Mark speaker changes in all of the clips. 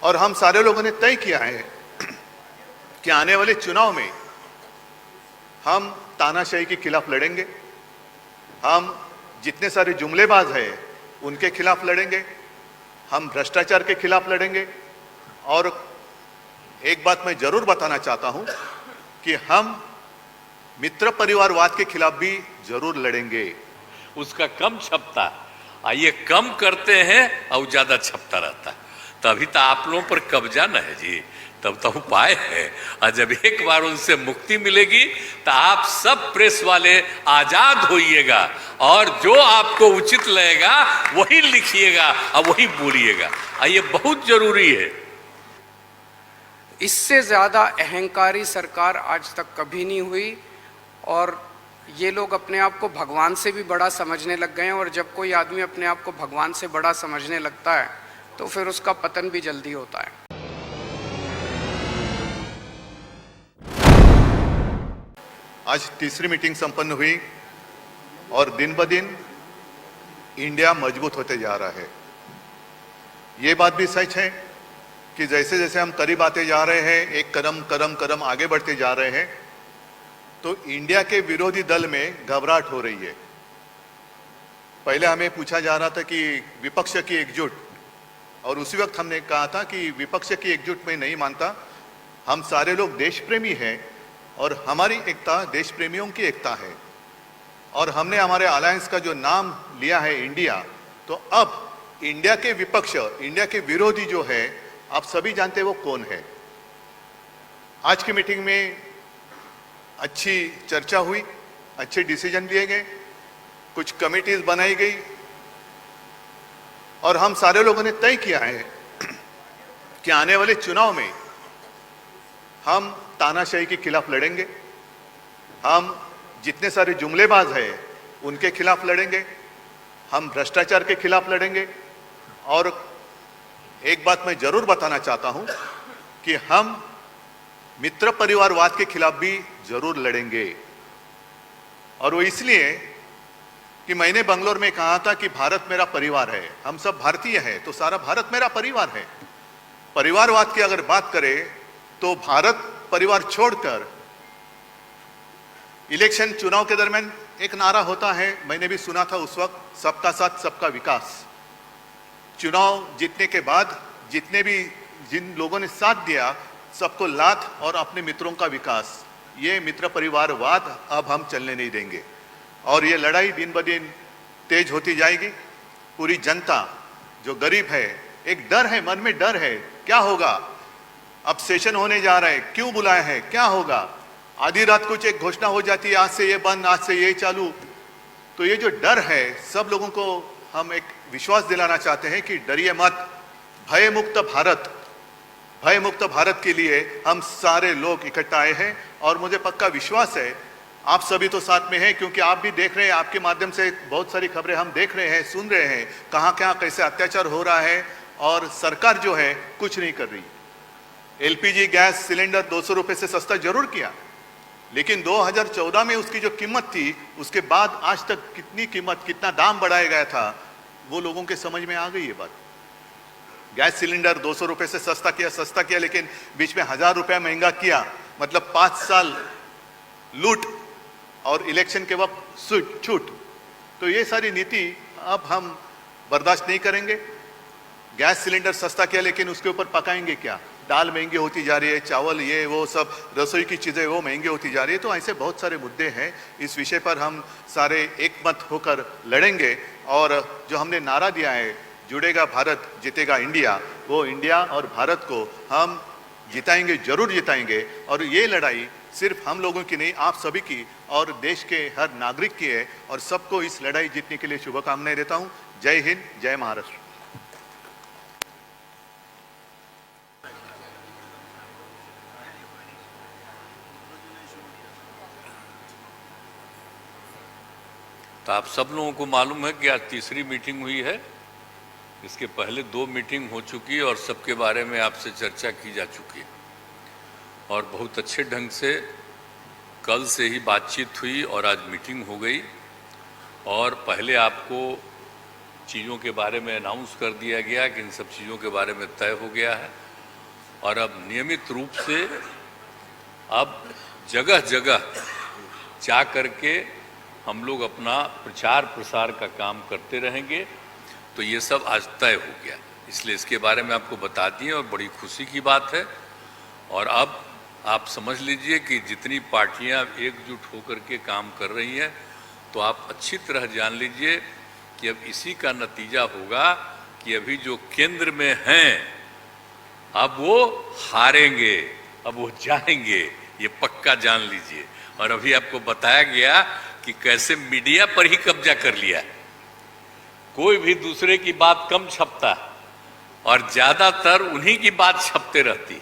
Speaker 1: और हम सारे लोगों ने तय किया है कि आने वाले चुनाव में हम तानाशाही के खिलाफ लड़ेंगे, हम जितने सारे जुमलेबाज हैं उनके खिलाफ लड़ेंगे, हम भ्रष्टाचार के खिलाफ लड़ेंगे। और एक बात मैं जरूर बताना चाहता हूं कि हम मित्र परिवारवाद के खिलाफ भी जरूर लड़ेंगे।
Speaker 2: उसका कम छपता, ये कम करते हैं और ज्यादा छपता रहता है, तभी तो आप लोगों पर कब्जा न है जी, तब तो उपाय है। और जब एक बार उनसे मुक्ति मिलेगी तो आप सब प्रेस वाले आजाद होइएगा और जो आपको उचित लगेगा वही लिखिएगा और वही बोलिएगा, ये बहुत जरूरी है।
Speaker 3: इससे ज्यादा अहंकारी सरकार आज तक कभी नहीं हुई और ये लोग अपने आप को भगवान से भी बड़ा समझने लग गए हैं। और जब कोई आदमी अपने आप को भगवान से बड़ा समझने लगता है तो फिर उसका पतन भी जल्दी होता है।
Speaker 1: आज तीसरी मीटिंग संपन्न हुई और दिन ब दिन इंडिया मजबूत होते जा रहा है। ये बात भी सच है कि जैसे जैसे हम करीब आते जा रहे हैं, एक कदम आगे बढ़ते जा रहे हैं, तो इंडिया के विरोधी दल में घबराहट हो रही है। पहले हमें पूछा जा रहा था कि विपक्ष की एकजुट, और उसी वक्त हमने कहा था कि विपक्ष की एकजुट में नहीं मानता, हम सारे लोग देश प्रेमी हैं और हमारी एकता देश प्रेमियों की एकता है। और हमने हमारे अलायंस का जो नाम लिया है इंडिया, तो अब इंडिया के विपक्ष, इंडिया के विरोधी जो है, आप सभी जानते हैं वो कौन है। आज की मीटिंग में अच्छी चर्चा हुई, अच्छे डिसीजन लिए गए, कुछ कमिटीज बनाई गई और हम सारे लोगों ने तय किया है कि आने वाले चुनाव में हम तानाशाही के खिलाफ लड़ेंगे, हम जितने सारे जुमलेबाज हैं उनके खिलाफ लड़ेंगे, हम भ्रष्टाचार के खिलाफ लड़ेंगे। और एक बात मैं जरूर बताना चाहता हूं कि हम मित्र परिवारवाद के खिलाफ भी जरूर लड़ेंगे। और वो इसलिए कि मैंने बंगलोर में कहा था कि भारत मेरा परिवार है, हम सब भारतीय हैं, तो सारा भारत मेरा परिवार है। परिवारवाद की अगर बात करें तो भारत परिवार छोड़कर इलेक्शन चुनाव के दरमियान एक नारा होता है, मैंने भी सुना था उस वक्त, सबका साथ सबका विकास। चुनाव जीतने के बाद जिन लोगों ने साथ दिया, सबको लात और अपने मित्रों का विकास, ये मित्र परिवारवाद अब हम चलने नहीं देंगे। और ये लड़ाई दिन ब दिन तेज होती जाएगी। पूरी जनता जो गरीब है, एक डर है, मन में डर है, क्या होगा, अब सेशन होने जा रहा है, क्यों बुलाया है, क्या होगा, आधी रात कुछ एक घोषणा हो जाती है, आज से ये बंद, आज से ये चालू। तो ये जो डर है, सब लोगों को हम एक विश्वास दिलाना चाहते हैं कि डरिए मत, भय मुक्त भारत के लिए हम सारे लोग इकट्ठा आए हैं। और मुझे पक्का विश्वास है आप सभी तो साथ में हैं, क्योंकि आप भी देख रहे हैं, आपके माध्यम से बहुत सारी खबरें हम देख रहे हैं, सुन रहे हैं, कहाँ कहाँ कैसे अत्याचार हो रहा है और सरकार जो है कुछ नहीं कर रही। एलपीजी गैस सिलेंडर 200 रुपये से सस्ता जरूर किया, लेकिन 2014 में उसकी जो कीमत थी, उसके बाद आज तक कितनी कीमत, कितना दाम बढ़ाया गया था, वो लोगों के समझ में आ गई ये बात। गैस सिलेंडर 200 रुपये से सस्ता किया, लेकिन बीच में 1000 रुपया महंगा किया, मतलब 5 साल लूट और इलेक्शन के वक्त छूट। तो ये सारी नीति अब हम बर्दाश्त नहीं करेंगे। गैस सिलेंडर सस्ता किया, लेकिन उसके ऊपर पकाएंगे क्या, दाल महंगी होती जा रही है, चावल, ये वो सब रसोई की चीज़ें वो महंगी होती जा रही है। तो ऐसे बहुत सारे मुद्दे हैं, इस विषय पर हम सारे एकमत होकर लड़ेंगे। और जो हमने नारा दिया है, जुड़ेगा भारत जीतेगा इंडिया, वो इंडिया और भारत को हम जिताएंगे, जरूर जिताएंगे। और ये लड़ाई सिर्फ हम लोगों की नहीं, आप सभी की और देश के हर नागरिक की है। और सबको इस लड़ाई जीतने के लिए शुभकामनाएं देता हूँ। जय हिंद, जय महाराष्ट्र।
Speaker 2: तो आप सब लोगों को मालूम है कि आज तीसरी मीटिंग हुई है। इसके पहले 2 मीटिंग हो चुकी है और सबके बारे में आपसे चर्चा की जा चुकी है और बहुत अच्छे ढंग से कल से ही बातचीत हुई और आज मीटिंग हो गई। और पहले आपको चीज़ों के बारे में अनाउंस कर दिया गया कि इन सब चीज़ों के बारे में तय हो गया है और अब नियमित रूप से अब जगह जगह जा करके हम लोग अपना प्रचार प्रसार का काम करते रहेंगे। तो ये सब आज तय हो गया, इसलिए इसके बारे में आपको बता दिए और बड़ी खुशी की बात है। और अब आप समझ लीजिए कि जितनी पार्टियां एकजुट होकर के काम कर रही हैं, तो आप अच्छी तरह जान लीजिए कि अब इसी का नतीजा होगा कि अभी जो केंद्र में हैं अब वो हारेंगे, अब वो जाएंगे, ये पक्का जान लीजिए। और अभी आपको बताया गया कि कैसे मीडिया पर ही कब्जा कर लिया, कोई भी दूसरे की बात कम छपता और ज्यादातर उन्हीं की बात छपते रहती।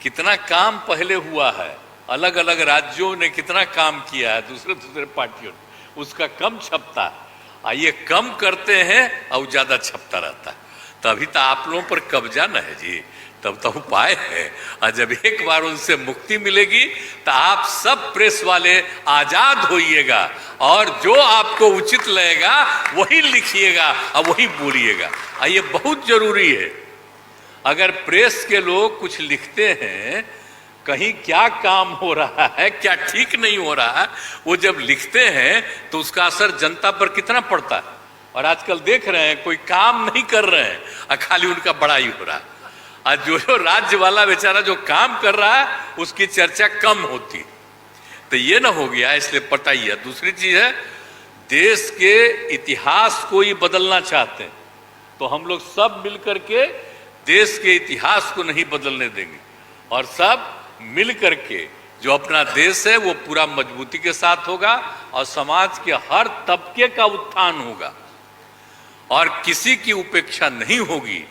Speaker 2: कितना काम पहले हुआ है, अलग अलग राज्यों ने कितना काम किया है दूसरे दूसरे पार्टियों ने, उसका कम छपता। ये कम करते हैं और ज्यादा छपता रहता। तभी तो आप लोगों पर कब्जा न है जी, तब तो उपाय है। और जब एक बार उनसे मुक्ति मिलेगी तो आप सब प्रेस वाले आजाद होइएगा और जो आपको उचित लगेगा वही लिखिएगा और वही बोलिएगा। ये बहुत जरूरी है। अगर प्रेस के लोग कुछ लिखते हैं, कहीं क्या काम हो रहा है, क्या ठीक नहीं हो रहा है, वो जब लिखते हैं तो उसका असर जनता पर कितना पड़ता है। और आजकल देख रहे हैं कोई काम नहीं कर रहे हैं और खाली उनका बड़ाई हो रहा है। और जो राज्य वाला बेचारा जो काम कर रहा है उसकी चर्चा कम होती। तो ये ना हो गया, इसलिए पता ही है। दूसरी चीज है, देश के इतिहास को ही बदलना चाहते हैं तो हम लोग सब मिलकर के देश के इतिहास को नहीं बदलने देंगे और सब मिल करके जो अपना देश है वो पूरा मजबूती के साथ होगा और समाज के हर तबके का उत्थान होगा और किसी की उपेक्षा नहीं होगी।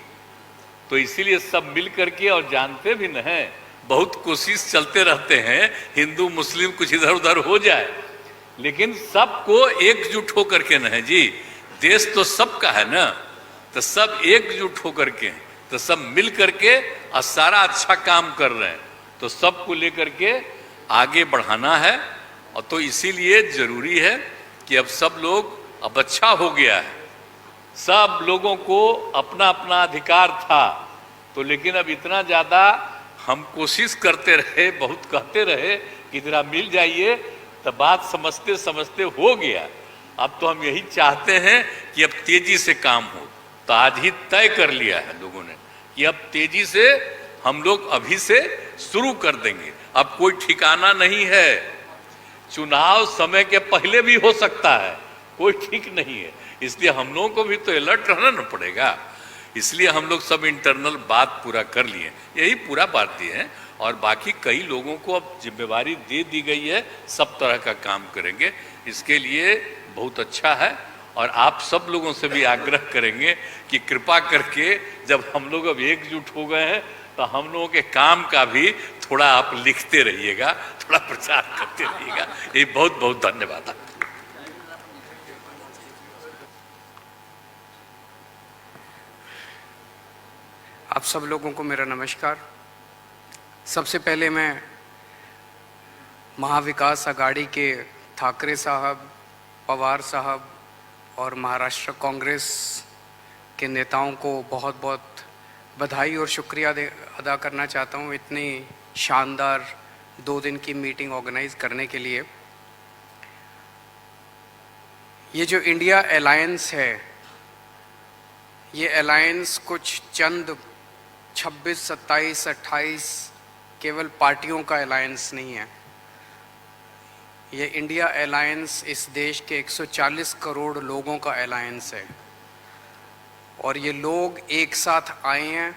Speaker 2: तो इसीलिए सब मिल करके, और जानते भी न हैं, बहुत कोशिश चलते रहते हैं हिंदू मुस्लिम कुछ इधर उधर हो जाए, लेकिन सबको एकजुट होकर के न है जी, देश तो सबका है ना, तो सब एकजुट होकर के, तो सब मिल करके और सारा अच्छा काम कर रहे हैं, तो सबको लेकर के आगे बढ़ाना है। और तो इसीलिए जरूरी है कि अब सब लोग, अब अच्छा हो गया है, सब लोगों को अपना अपना अधिकार था, तो लेकिन अब इतना ज्यादा हम कोशिश करते रहे, बहुत कहते रहे कि जरा मिल जाइए, तो बात समझते समझते हो गया। अब तो हम यही चाहते हैं कि अब तेजी से काम हो। तो आज ही तय कर लिया है लोगों ने कि अब तेजी से हम लोग अभी से शुरू कर देंगे। अब कोई ठिकाना नहीं है, चुनाव समय के पहले भी हो सकता है, कोई ठीक नहीं है। इसलिए हम लोगों को भी तो अलर्ट रहना न पड़ेगा। इसलिए हम लोग सब इंटरनल बात पूरा कर लिए, यही पूरा बात ये है। और बाकी कई लोगों को अब जिम्मेवारी दे दी गई है, सब तरह का काम करेंगे। इसके लिए बहुत अच्छा है और आप सब लोगों से भी आग्रह करेंगे कि कृपा करके जब हम लोग अब एकजुट हो गए हैं तो हम लोगों के काम का भी थोड़ा आप लिखते रहिएगा, थोड़ा प्रचार करते रहिएगा। ये बहुत बहुत धन्यवाद।
Speaker 3: आप सब लोगों को मेरा नमस्कार। सबसे पहले मैं महाविकास आघाड़ी के ठाकरे साहब, पवार साहब और महाराष्ट्र कांग्रेस के नेताओं को बहुत बहुत बधाई और शुक्रिया अदा करना चाहता हूँ इतनी शानदार 2 दिन की मीटिंग ऑर्गेनाइज करने के लिए। ये जो इंडिया अलायंस है, ये अलायंस कुछ चंद 26, 27, 28 केवल पार्टियों का अलायंस नहीं है। ये इंडिया अलायंस इस देश के 140 करोड़ लोगों का अलायंस है और ये लोग एक साथ आए हैं,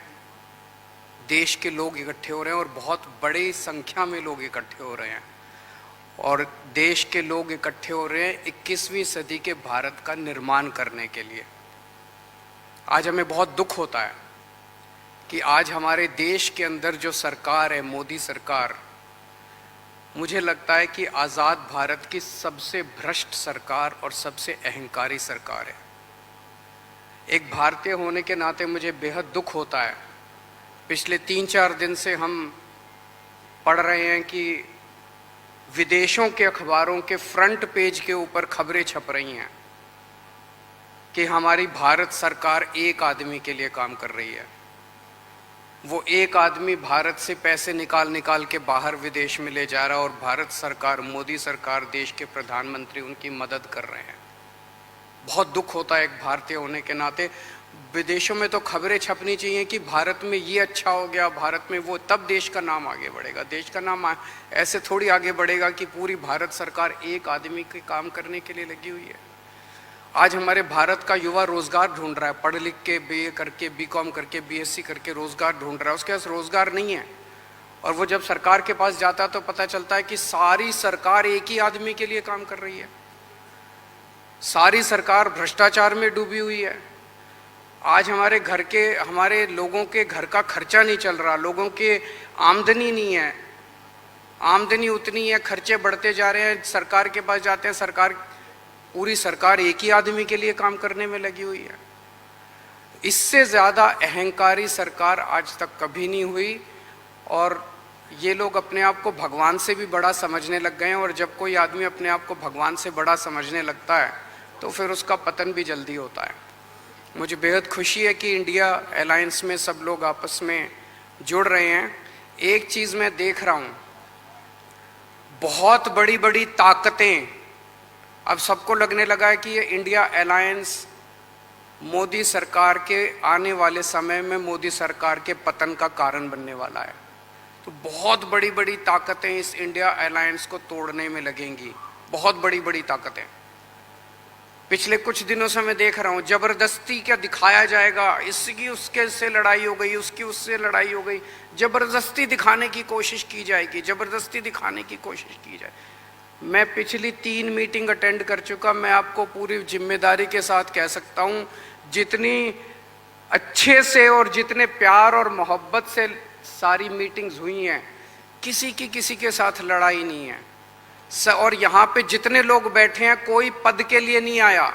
Speaker 3: देश के लोग इकट्ठे हो रहे हैं और बहुत बड़ी संख्या में लोग इकट्ठे हो रहे हैं और देश के लोग इकट्ठे हो रहे हैं 21वीं सदी के भारत का निर्माण करने के लिए। आज हमें बहुत दुख होता है कि आज हमारे देश के अंदर जो सरकार है, मोदी सरकार, मुझे लगता है कि आज़ाद भारत की सबसे भ्रष्ट सरकार और सबसे अहंकारी सरकार है। एक भारतीय होने के नाते मुझे बेहद दुख होता है। पिछले 3-4 दिन से हम पढ़ रहे हैं कि विदेशों के अखबारों के फ्रंट पेज के ऊपर खबरें छप रही हैं कि हमारी भारत सरकार एक आदमी के लिए काम कर रही है। वो एक आदमी भारत से पैसे निकाल निकाल के बाहर विदेश में ले जा रहा है और भारत सरकार, मोदी सरकार, देश के प्रधानमंत्री उनकी मदद कर रहे हैं। बहुत दुख होता है एक भारतीय होने के नाते। विदेशों में तो खबरें छपनी चाहिए कि भारत में ये अच्छा हो गया, भारत में वो, तब देश का नाम आगे बढ़ेगा। देश का नाम ऐसे थोड़ी आगे बढ़ेगा कि पूरी भारत सरकार एक आदमी के काम करने के लिए लगी हुई है। आज हमारे भारत का युवा रोजगार ढूंढ रहा है, पढ़ लिख के BA करके, BCom करके, BSc करके रोजगार ढूंढ रहा है, उसके पास रोजगार नहीं है। और वो जब सरकार के पास जाता है तो पता चलता है कि सारी सरकार एक ही आदमी के लिए काम कर रही है। सारी सरकार भ्रष्टाचार में डूबी हुई है। आज हमारे लोगों के घर का खर्चा नहीं चल रहा, लोगों के आमदनी नहीं है, आमदनी उतनी है, खर्चे बढ़ते जा रहे हैं। सरकार के पास जाते हैं, पूरी सरकार एक ही आदमी के लिए काम करने में लगी हुई है। इससे ज़्यादा अहंकारी सरकार आज तक कभी नहीं हुई। और ये लोग अपने आप को भगवान से भी बड़ा समझने लग गए हैं। और जब कोई आदमी अपने आप को भगवान से बड़ा समझने लगता है तो फिर उसका पतन भी जल्दी होता है। मुझे बेहद खुशी है कि इंडिया अलायंस में सब लोग आपस में जुड़ रहे हैं। एक चीज़ मैं देख रहा हूँ, बहुत बड़ी बड़ी ताकतें, अब सबको लगने लगा है कि ये इंडिया अलायंस मोदी सरकार के आने वाले समय में मोदी सरकार के पतन का कारण बनने वाला है। तो बहुत बड़ी बड़ी ताकतें इस इंडिया अलायंस को तोड़ने में लगेंगी, बहुत बड़ी बड़ी ताकतें। पिछले कुछ दिनों से मैं देख रहा हूँ जबरदस्ती क्या दिखाया जाएगा, इसकी उसके से लड़ाई हो गई, उसकी उससे लड़ाई हो गई, जबरदस्ती दिखाने की कोशिश की जाएगी, जबरदस्ती दिखाने की कोशिश की जाए। मैं पिछली 3 मीटिंग अटेंड कर चुका, मैं आपको पूरी जिम्मेदारी के साथ कह सकता हूँ, जितनी अच्छे से और जितने प्यार और मोहब्बत से सारी मीटिंग्स हुई हैं, किसी के साथ लड़ाई नहीं है। और यहाँ पे जितने लोग बैठे हैं कोई पद के लिए नहीं आया,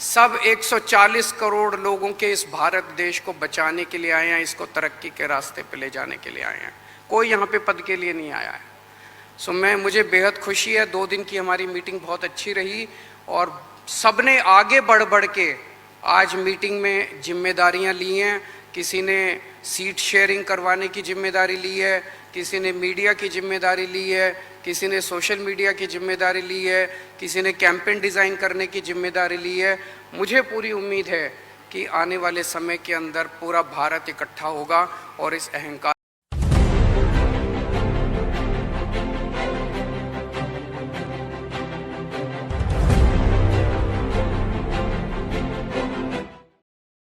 Speaker 3: सब 140 करोड़ लोगों के इस भारत देश को बचाने के लिए आए हैं, इसको तरक्की के रास्ते पे ले जाने के लिए आए हैं। कोई यहाँ पे पद के लिए नहीं आया है। मुझे बेहद खुशी है, 2 दिन की हमारी मीटिंग बहुत अच्छी रही और सबने आगे बढ़ के आज मीटिंग में जिम्मेदारियां ली हैं। किसी ने सीट शेयरिंग करवाने की जिम्मेदारी ली है, किसी ने मीडिया की जिम्मेदारी ली है, किसी ने सोशल मीडिया की जिम्मेदारी ली है, किसी ने कैंपेन डिज़ाइन करने की जिम्मेदारी ली है। मुझे पूरी उम्मीद है कि आने वाले समय के अंदर पूरा भारत इकट्ठा होगा और इस अहंकार